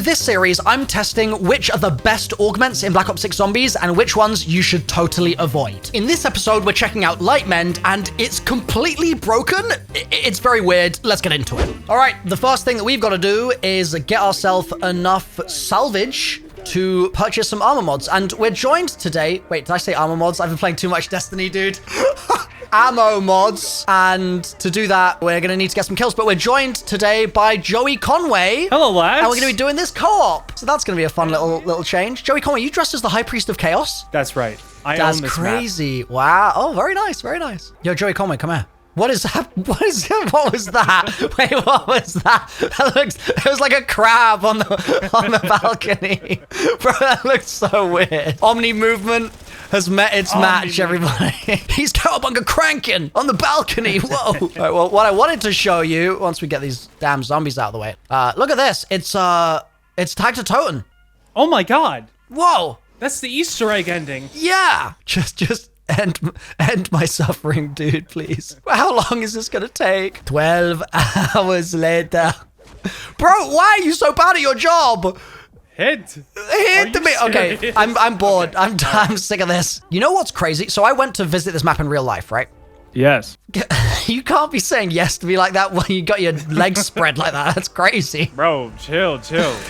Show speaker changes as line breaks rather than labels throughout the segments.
this series, I'm testing which are the best augments in Black Ops 6 Zombies and which ones you should totally avoid. In this episode, we're checking out Light Mend, and it's completely broken. It's very weird. Let's get into it. All right, the first thing that we've got to do is get ourselves enough salvage to purchase some armor mods. And we're joined today... Wait, did I say armor mods? I've been playing too much Destiny, dude. Ammo mods. And to do that, we're going to need to get some kills. But we're joined today by Joey Conway.
Hello, lads.
And we're going to be doing this co-op. So that's going to be a fun little change. Joey Conway, you dressed as the High Priest of Chaos?
That's right.
That's crazy. Map. Wow. Oh, very nice. Very nice. Yo, Joey Conway, come here. What is that? What was that? Wait, what was that? It was like a crab on the balcony. Bro, that looks so weird. Omni movement has met its match, everybody. He's cowabunga cranking on the balcony. Whoa. All right, well, what I wanted to show you, once we get these damn zombies out of the way, look at this. It's tagged to Totem.
Oh my God.
Whoa.
That's the Easter egg ending.
Yeah. Just end my suffering, dude, please. How long is this gonna take? 12 hours later. Bro, why are you so bad at your job?
Hit
me. Okay, I'm bored. I'm sick of this. You know what's crazy? So I went to visit this map in real life, right?
Yes.
You can't be saying yes to me like that when you got your legs spread like that. That's crazy.
Bro, chill.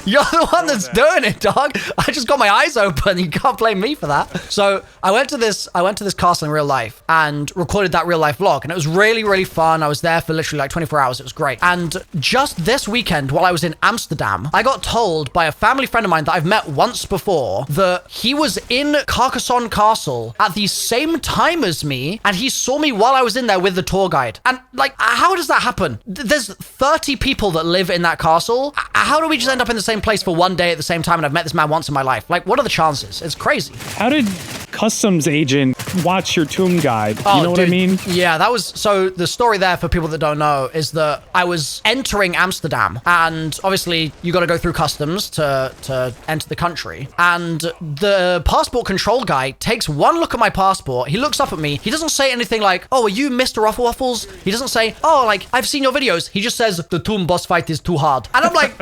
You're the one that's doing it, dog. I just got my eyes open. You can't blame me for that. So I went to this castle in real life and recorded that real life vlog. And it was really, really fun. I was there for literally like 24 hours. It was great. And just this weekend, while I was in Amsterdam, I got told by a family friend of mine that I've met once before that he was in Carcassonne Castle at the same time as me. And he saw me while I was in there with the tour guide. And like, how does that happen? There's 30 people that live in that castle. How do we just end up in the same place for one day at the same time? And I've met this man once in my life. Like, what are the chances? It's crazy.
How did customs agent watch your tomb guide? You know what I mean?
Yeah, that was... So the story there, for people that don't know, is that I was entering Amsterdam. And obviously, you got to go through customs to enter the country. And the passport control guy takes one look at my passport. He looks up at me. He doesn't say anything like, oh, are you MrRoflWaffles? He doesn't say, oh, like, I've seen your videos. He just says, the tomb boss fight is too hard. And I'm like,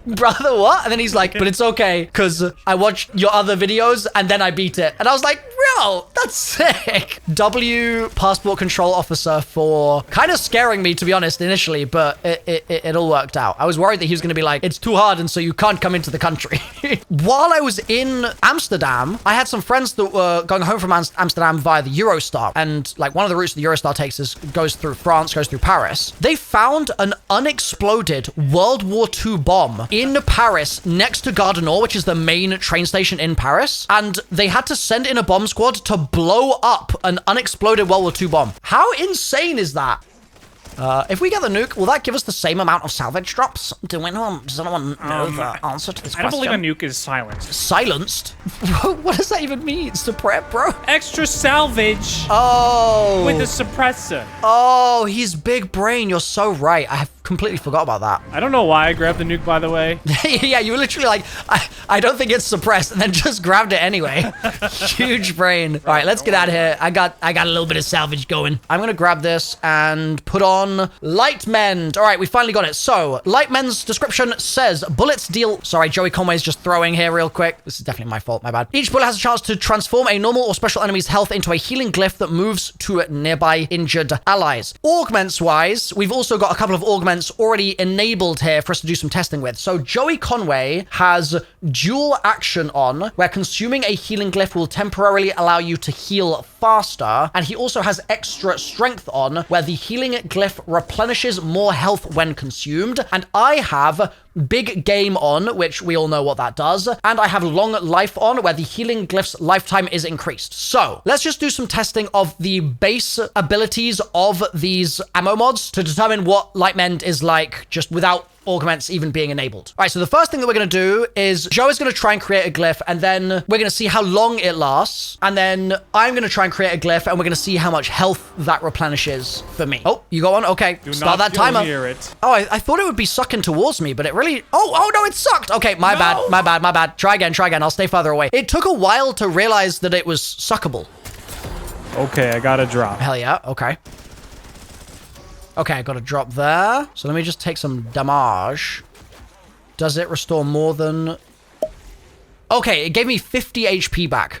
brother, what? And then he's like, but it's okay, because I watched your other videos and then I beat it. And I was like, bro, that's sick. W passport control officer for kind of scaring me, to be honest, initially, but it all worked out. I was worried that he was going to be like, it's too hard, and so you can't come into the country. While I was in Amsterdam, I had some friends that were going home from Amsterdam via the Eurostar. And like one of the routes the Eurostar takes goes through France, goes through Paris. They found an unexploded World War II bomb in Paris next to Gare du Nord, which is the main train station in Paris. And they had to send in a bomb squad to blow up an unexploded World War II bomb. How insane is that? If we get the nuke, will that give us the same amount of salvage drops? Does anyone know the answer to this question?
I believe a nuke is silenced.
Silenced? What does that even mean? Suppress, bro?
Extra salvage.
Oh.
With a suppressor.
Oh, he's big brain. You're so right. I have completely forgot about that.
I don't know why I grabbed the nuke, by the way.
Yeah, you were literally like, I don't think it's suppressed, and then just grabbed it anyway. Huge brain. All right, let's get out of here. I got a little bit of salvage going. I'm gonna grab this and put on Light Mend. All right, we finally got it. So, Light Mend's description says, bullets deal... Sorry, Joey Conway's just throwing here real quick. This is definitely my fault, my bad. Each bullet has a chance to transform a normal or special enemy's health into a healing glyph that moves to nearby injured allies. Augments-wise, we've also got a couple of augments already enabled here for us to do some testing with. So Joey Conway has dual action on, where consuming a healing glyph will temporarily allow you to heal faster. And he also has extra strength on, where the healing glyph replenishes more health when consumed. And I have big game on, which we all know what that does. And I have long life on, where the healing glyph's lifetime is increased. So let's just do some testing of the base abilities of these ammo mods to determine what Light Mend is like just without augments even being enabled. All right, so the first thing that we're going to do is Joe is going to try and create a glyph, and then we're going to see how long it lasts, and then I'm going to try and create a glyph, and we're going to see how much health that replenishes for me. Oh, you got one? Okay, start that timer.
Near it.
Oh, I thought it would be sucking towards me, but it really... Oh no, it sucked. Okay, my bad. Try again. I'll stay farther away. It took a while to realize that it was suckable.
Okay, I got a drop.
Hell yeah, okay. Okay, I got a drop there. So let me just take some damage. Does it restore more than... Okay, it gave me 50 HP back.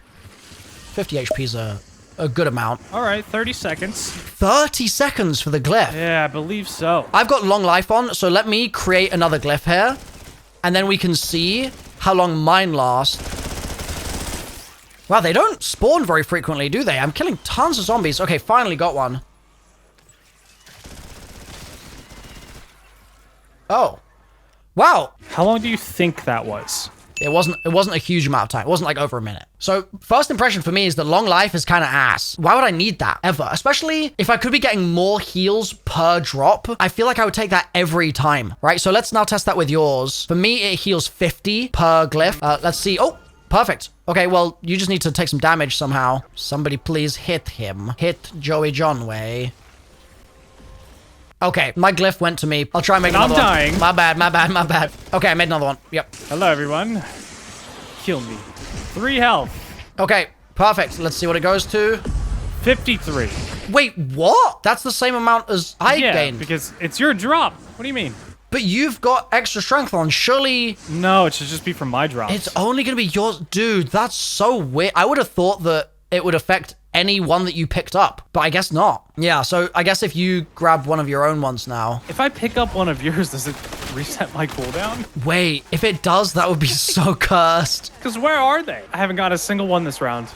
50 HP is a good amount.
All right, 30 seconds.
30 seconds for the glyph.
Yeah, I believe so.
I've got long life on, so let me create another glyph here. And then we can see how long mine lasts. Wow, they don't spawn very frequently, do they? I'm killing tons of zombies. Okay, finally got one. Oh. Wow.
How long do you think that was?
It wasn't a huge amount of time. It wasn't like over a minute. So first impression for me is that long life is kind of ass. Why would I need that ever? Especially if I could be getting more heals per drop. I feel like I would take that every time, right? So let's now test that with yours. For me, it heals 50 per glyph. Let's see. Oh, perfect. Okay, well, you just need to take some damage somehow. Somebody please hit him. Hit Joey Johnway. Okay, my glyph went to me. I'll try and make another one.
I'm dying.
My bad. Okay, I made another one. Yep.
Hello, everyone. Kill me. 3 health.
Okay, perfect. Let's see what it goes to.
53.
Wait, what? That's the same amount as I gained.
Because it's your drop. What do you mean?
But you've got extra strength on. Surely...
No, it should just be from my drops.
It's only going to be yours. Dude, that's so weird. I would have thought that it would affect any one that you picked up, but I guess not. Yeah, so I guess if you grab one of your own ones now...
If I pick up one of yours, does it reset my cooldown?
Wait, if it does, that would be so cursed.
Because where are they? I haven't got a single one this round.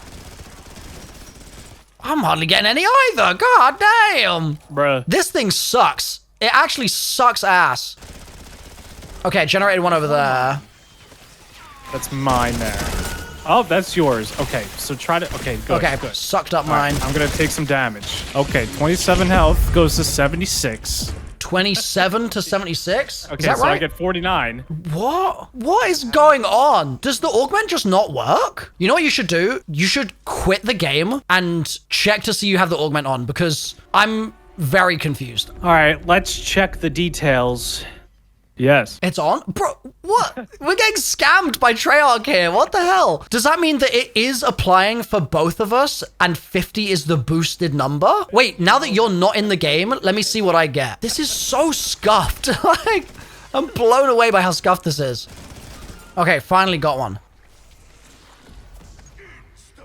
I'm hardly getting any either. God damn.
Bruh.
This thing sucks. It actually sucks ass. Okay, generated one over there.
That's mine there. Oh, that's yours. Okay, so try to... Okay, good.
Okay,
good.
sucked up
All
mine.
right, I'm going to take some damage. Okay, 27 health goes to 76.
27 to 76?
Okay,
Is that
so
right?
I get 49.
What? What is going on? Does the augment just not work? You know what you should do? You should quit the game and check to see you have the augment on, because I'm very confused.
All right, let's check the details. Yes.
It's on? Bro, what? We're getting scammed by Treyarch here. What the hell? Does that mean that it is applying for both of us and 50 is the boosted number? Wait, now that you're not in the game, let me see what I get. This is so scuffed. Like, I'm blown away by how scuffed this is. Okay, finally got one.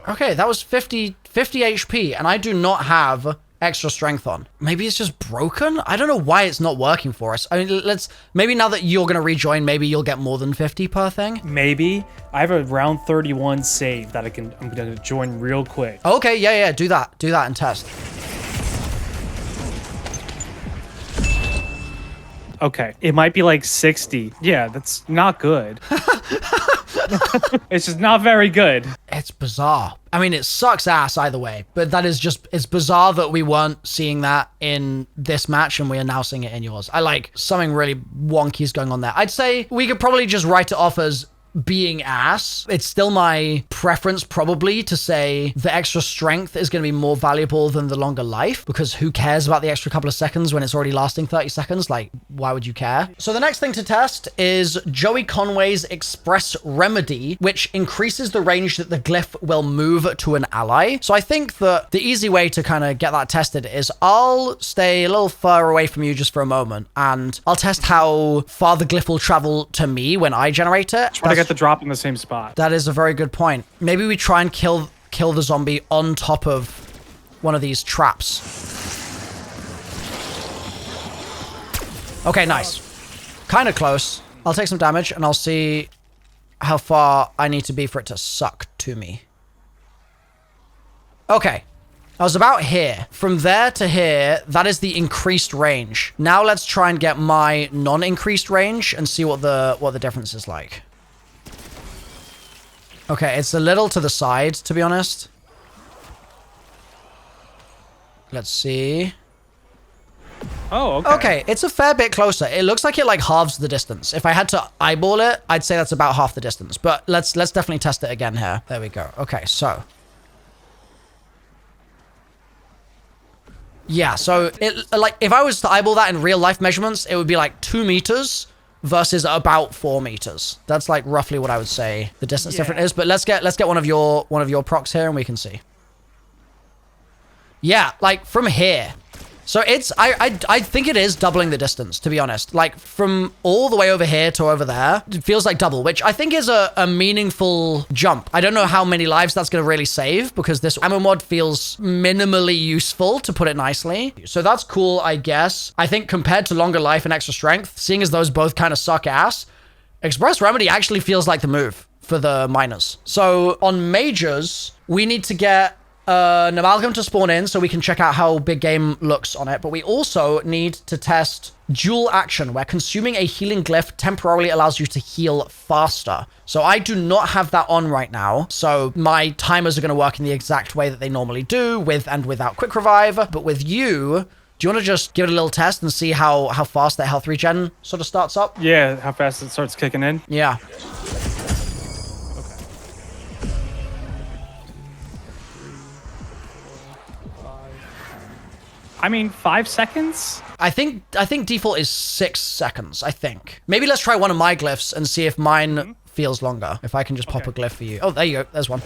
Okay, that was 50 HP, and I do not have extra strength on. Maybe it's just broken? I don't know why it's not working for us. I mean, maybe now that you're gonna rejoin, maybe you'll get more than 50 per thing.
Maybe. I have a round 31 save that I'm gonna join real quick.
Okay, yeah, do that and test.
Okay, it might be like 60. Yeah, that's not good. It's just not very good.
It's bizarre. I mean, it sucks ass either way, but that is just, it's bizarre that we weren't seeing that in this match and we are now seeing it in yours. I like something really wonky is going on there. I'd say we could probably just write it off as being ass. It's still my preference probably to say the extra strength is going to be more valuable than the longer life, because who cares about the extra couple of seconds when it's already lasting 30 seconds? Like, why would you care? So the next thing to test is Joey Conway's Express Remedy, which increases the range that the glyph will move to an ally. So I think that the easy way to kind of get that tested is I'll stay a little far away from you just for a moment and I'll test how far the glyph will travel to me when I generate it.
Try to get the drop in the same spot.
That is a very good point. Maybe we try and kill the zombie on top of one of these traps. Okay, nice. Kind of close. I'll take some damage and I'll see how far I need to be for it to suck to me. Okay. I was about here. From there to here, that is the increased range. Now let's try and get my non-increased range and see what the difference is like. Okay, it's a little to the side, to be honest. Let's see.
Oh, okay.
Okay, it's a fair bit closer. It looks like it like halves the distance. If I had to eyeball it, I'd say that's about half the distance. But let's definitely test it again here. There we go. Okay, so. Yeah, so it like if I was to eyeball that in real life measurements, it would be like 2 meters versus about 4 meters. That's like roughly what I would say the distance difference is. But let's get one of your procs here and we can see. Yeah, like from here, So it's, I think it is doubling the distance, to be honest. Like from all the way over here to over there, it feels like double, which I think is a meaningful jump. I don't know how many lives that's going to really save because this ammo mod feels minimally useful, to put it nicely. So that's cool, I guess. I think compared to longer life and extra strength, seeing as those both kind of suck ass, Express Remedy actually feels like the move for the miners. So on majors, we need to get an amalgam to spawn in so we can check out how big game looks on it. But we also need to test dual action, where consuming a healing glyph temporarily allows you to heal faster. So I do not have that on right now. So my timers are going to work in the exact way that they normally do, with and without quick revive. But with you, do you want to just give it a little test and see how fast that health regen sort of starts up?
Yeah, how fast it starts kicking in?
Yeah.
I mean, 5 seconds?
I think default is 6 seconds, I think. Maybe let's try one of my glyphs and see if mine feels longer. If I can just pop a glyph for you. Oh, there you go. There's one.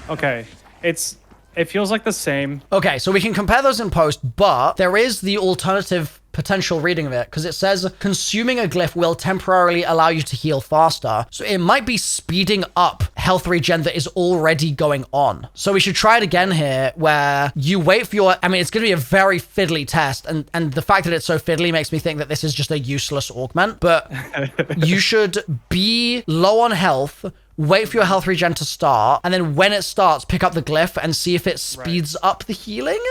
Okay. It feels like the same.
Okay, so we can compare those in post, but there is the alternative potential reading of it, because it says consuming a glyph will temporarily allow you to heal faster. So it might be speeding up health regen that is already going on. So we should try it again here, where you wait for your, I mean, it's going to be a very fiddly test, and the fact that it's so fiddly makes me think that this is just a useless augment, but you should be low on health, wait for your health regen to start, and then when it starts, pick up the glyph and see if it speeds up the healing.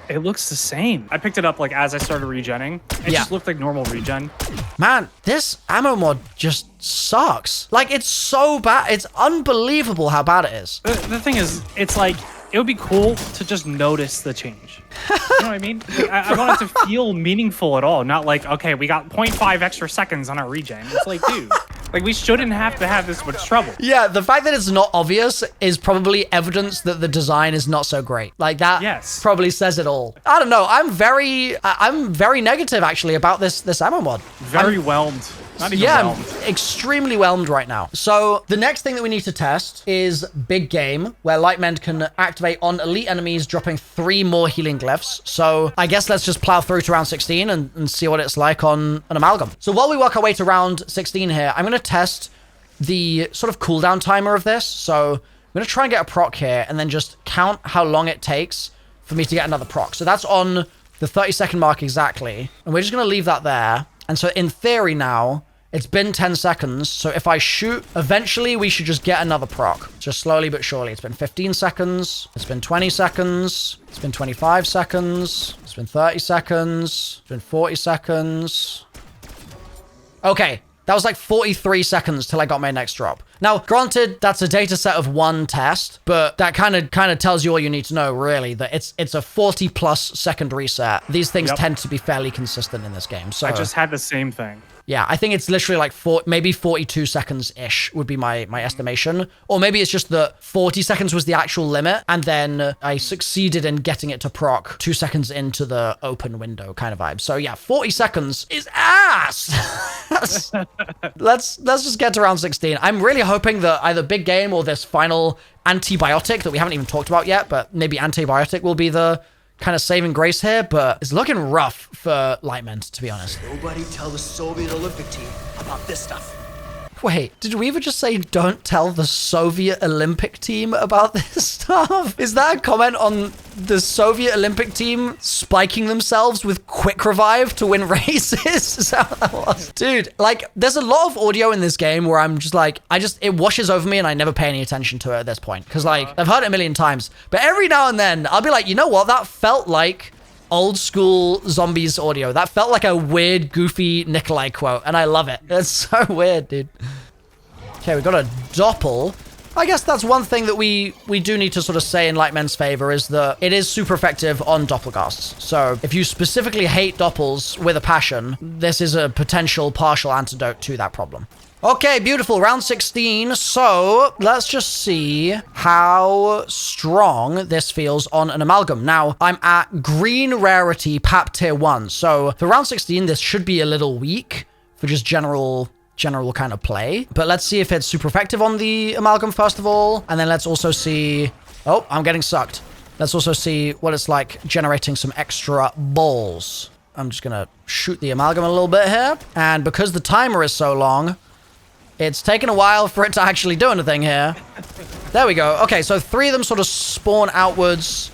It looks the same. I picked it up like as I started regenning. It just looked like normal regen.
Man, this ammo mod just sucks. Like, it's so bad. It's unbelievable how bad it is.
The thing is, it's like, it would be cool to just notice the change. You know what I mean? Like, I want it to feel meaningful at all. Not like, okay, we got 0.5 extra seconds on our regen. It's like, dude, like we shouldn't have to have this much trouble.
Yeah, the fact that it's not obvious is probably evidence that the design is not so great. Like that probably says it all. I don't know. I'm very negative actually about this ammo mod.
Very whelmed. Not even whelmed.
I'm extremely whelmed right now. So the next thing that we need to test is big game, where light mend can activate on elite enemies, dropping 3 more healing glyphs. So I guess let's just plow through to round 16 and see what it's like on an amalgam. So while we work our way to round 16 here, I'm going to test the sort of cooldown timer of this. So I'm going to try and get a proc here and then just count how long it takes for me to get another proc. So that's on the 30-second mark exactly. And we're just going to leave that there. And so in theory now, it's been 10 seconds. So if I shoot, eventually we should just get another proc. Just slowly but surely. It's been 15 seconds. It's been 20 seconds. It's been 25 seconds. It's been 30 seconds. It's been 40 seconds. Okay. That was like 43 seconds till I got my next drop. Now, granted, that's a data set of 1 test, but that kind of tells you all you need to know, really, that it's a 40+ second reset. These things tend to be fairly consistent in this game. So
I just had the same thing.
Yeah, I think it's literally like maybe 42 seconds-ish would be my estimation. Or maybe it's just that 40 seconds was the actual limit, and then I succeeded in getting it to proc 2 seconds into the open window kind of vibe. So yeah, 40 seconds is ass! Let's just get to round 16. I'm really hoping that either big game or this final antibiotic that we haven't even talked about yet, but maybe antibiotic will be the kind of saving grace here, but it's looking rough for Lightment, to be honest.
Nobody tell the Soviet Olympic team about this stuff.
Wait, did we ever just say don't tell the Soviet Olympic team about this stuff? Is that a comment on the Soviet Olympic team spiking themselves with quick revive to win races? Is that what that was? Dude, like, there's a lot of audio in this game where I'm just like, it washes over me and I never pay any attention to it at this point. Because, like, I've heard it a million times. But every now and then, I'll be like, you know what? That felt like old school zombies audio. That felt like a weird, goofy Nikolai quote, and I love it. It's so weird, dude. Okay, we got a doppel. I guess that's one thing that we do need to sort of say in Lightmen's favor is that it is super effective on Doppelgasts. So if you specifically hate Doppels with a passion, this is a potential partial antidote to that problem. Okay, beautiful. Round 16. So let's just see how strong this feels on an amalgam. Now, I'm at green rarity pap tier 1. So for round 16, this should be a little weak for just general kind of play. But let's see if it's super effective on the amalgam first of all. And then let's also see... Oh, I'm getting sucked. Let's also see what it's like generating some extra balls. I'm just going to shoot the amalgam a little bit here. And because the timer is so long... It's taken a while for it to actually do anything here. There we go. Okay, so 3 of them sort of spawn outwards.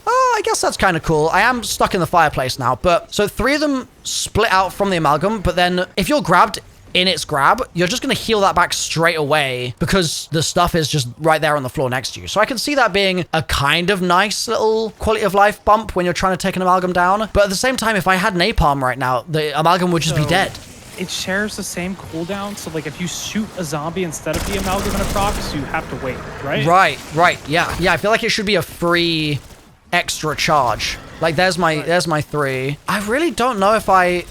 Oh, I guess that's kind of cool. I am stuck in the fireplace now, but... So 3 of them split out from the amalgam, but then if you're grabbed in its grab, you're just going to heal that back straight away because the stuff is just right there on the floor next to you. So I can see that being a kind of nice little quality of life bump when you're trying to take an amalgam down. But at the same time, if I had napalm right now, the amalgam would just be dead.
It shares the same cooldown, so like if you shoot a zombie instead of the amalgam in a prox, you have to wait, right?
Right, yeah. Yeah, I feel like it should be a free extra charge. Like there's my 3. I really don't know if I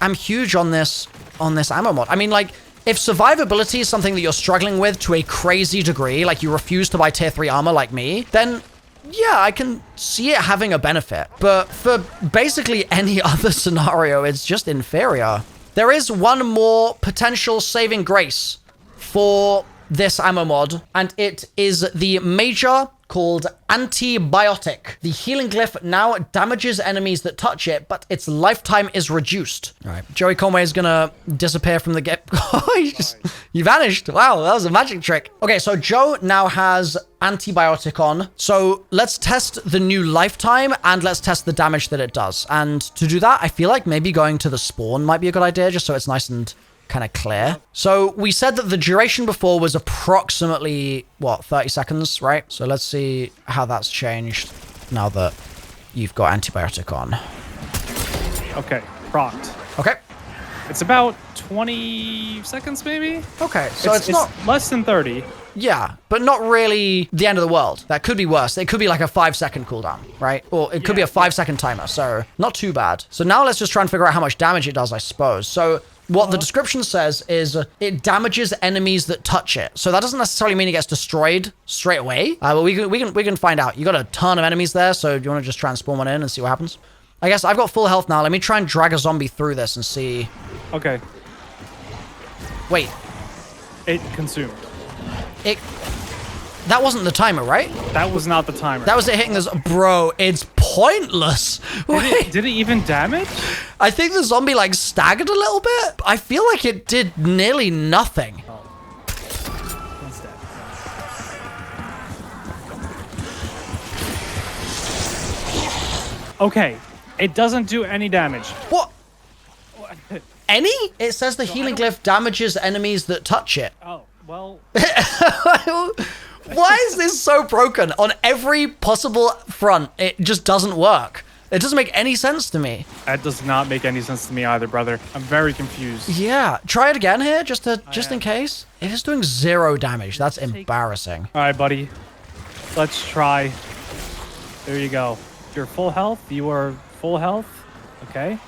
am huge on this ammo mod. I mean, like, if survivability is something that you're struggling with to a crazy degree, like you refuse to buy tier 3 armor like me, then yeah, I can see it having a benefit. But for basically any other scenario, it's just inferior. There is one more potential saving grace for this ammo mod, and it is the major called Antibiotic. The healing glyph now damages enemies that touch it, but its lifetime is reduced. All right, Joey Conway is gonna disappear from the get. You vanished. Wow, that was a magic trick. Okay, so Joe now has Antibiotic on. So let's test the new lifetime and let's test the damage that it does. And to do that, I feel like maybe going to the spawn might be a good idea, just so it's nice and kind of clear. So we said that the duration before was approximately, what, 30 seconds, right? So let's see how that's changed now that you've got Antibiotic on.
Okay, procced.
Okay.
It's about 20 seconds, maybe?
Okay, so it's not...
less than 30.
Yeah, but not really the end of the world. That could be worse. It could be like a 5-second cooldown, right? Or it could be a 5-second timer, so not too bad. So now let's just try and figure out how much damage it does, I suppose. So what the description says is it damages enemies that touch it. So that doesn't necessarily mean it gets destroyed straight away. But we can find out. You got a ton of enemies there, so do you want to just try and spawn one in and see what happens? I guess I've got full health now. Let me try and drag a zombie through this and see.
Okay.
Wait.
It consumed.
That wasn't the timer, right?
That was not the timer.
That was it hitting this. Bro, it's pointless.
Did it even damage?
I think the zombie like staggered a little bit. I feel like it did nearly nothing.
Oh. One's dead. Okay. It doesn't do any damage.
What? Any? It says the healing glyph damages enemies that touch it.
Oh, well.
Why is this so broken? On every possible front, it just doesn't work. It doesn't make any sense to me.
That does not make any sense to me either, brother. I'm very confused.
Yeah. Try it again here, just in case. It is doing 0 damage. That's embarrassing.
All right, buddy. Let's try. There you go. You're full health. You are full health. Okay.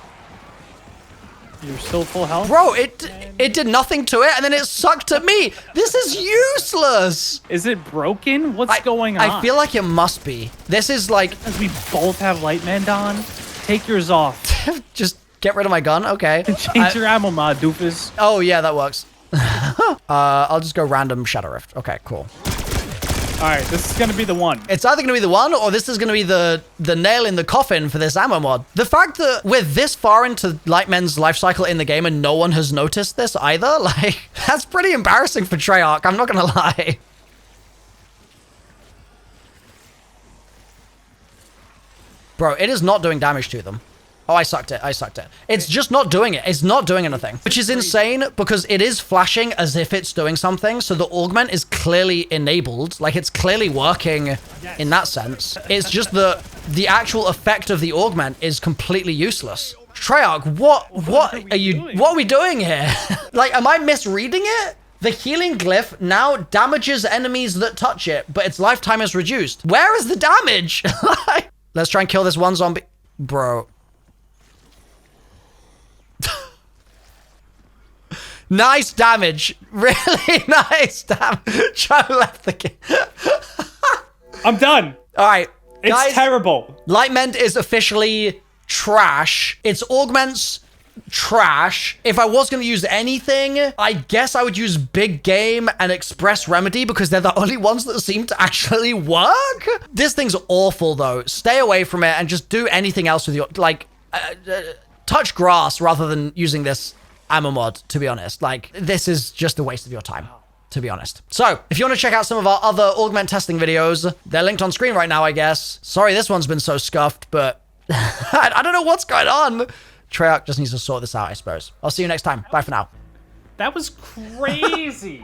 You're still full health.
Bro, it did nothing to it, and then it sucked at me. This is useless.
Is it broken? What's going on?
I feel like it must be. This is like...
As we both have light mend on, take yours off.
Just get rid of my gun? Okay.
Change your ammo mod, doofus.
Oh, yeah, that works. I'll just go random Shadow Rift. Okay, cool.
All right, this is going to be the one.
It's either going to be the one, or this is going to be the nail in the coffin for this ammo mod. The fact that we're this far into Lightmen's life cycle in the game and no one has noticed this either, like, that's pretty embarrassing for Treyarch, I'm not going to lie. Bro, it is not doing damage to them. Oh, I sucked it. It's just not doing it. It's not doing anything, which is insane because it is flashing as if it's doing something. So the augment is clearly enabled. Like, it's clearly working in that sense. It's just the actual effect of the augment is completely useless. Treyarch, what are we doing here? Like, am I misreading it? The healing glyph now damages enemies that touch it, but its lifetime is reduced. Where is the damage? Let's try and kill this one zombie. Bro. Nice damage. Really nice damage. Joe left the game.
I'm done.
All right.
It's
guys,
terrible.
Light Mend is officially trash. Its augments, trash. If I was going to use anything, I guess I would use Big Game and Express Remedy because they're the only ones that seem to actually work. This thing's awful, though. Stay away from it and just do anything else with your... Like, touch grass rather than using this ammo mod, to be honest. Like, this is just a waste of your time, to be honest. So, if you want to check out some of our other augment testing videos, they're linked on screen right now, I guess. Sorry this one's been so scuffed, but I don't know what's going on. Treyarch just needs to sort this out, I suppose. I'll see you next time. Bye for now.
That was crazy.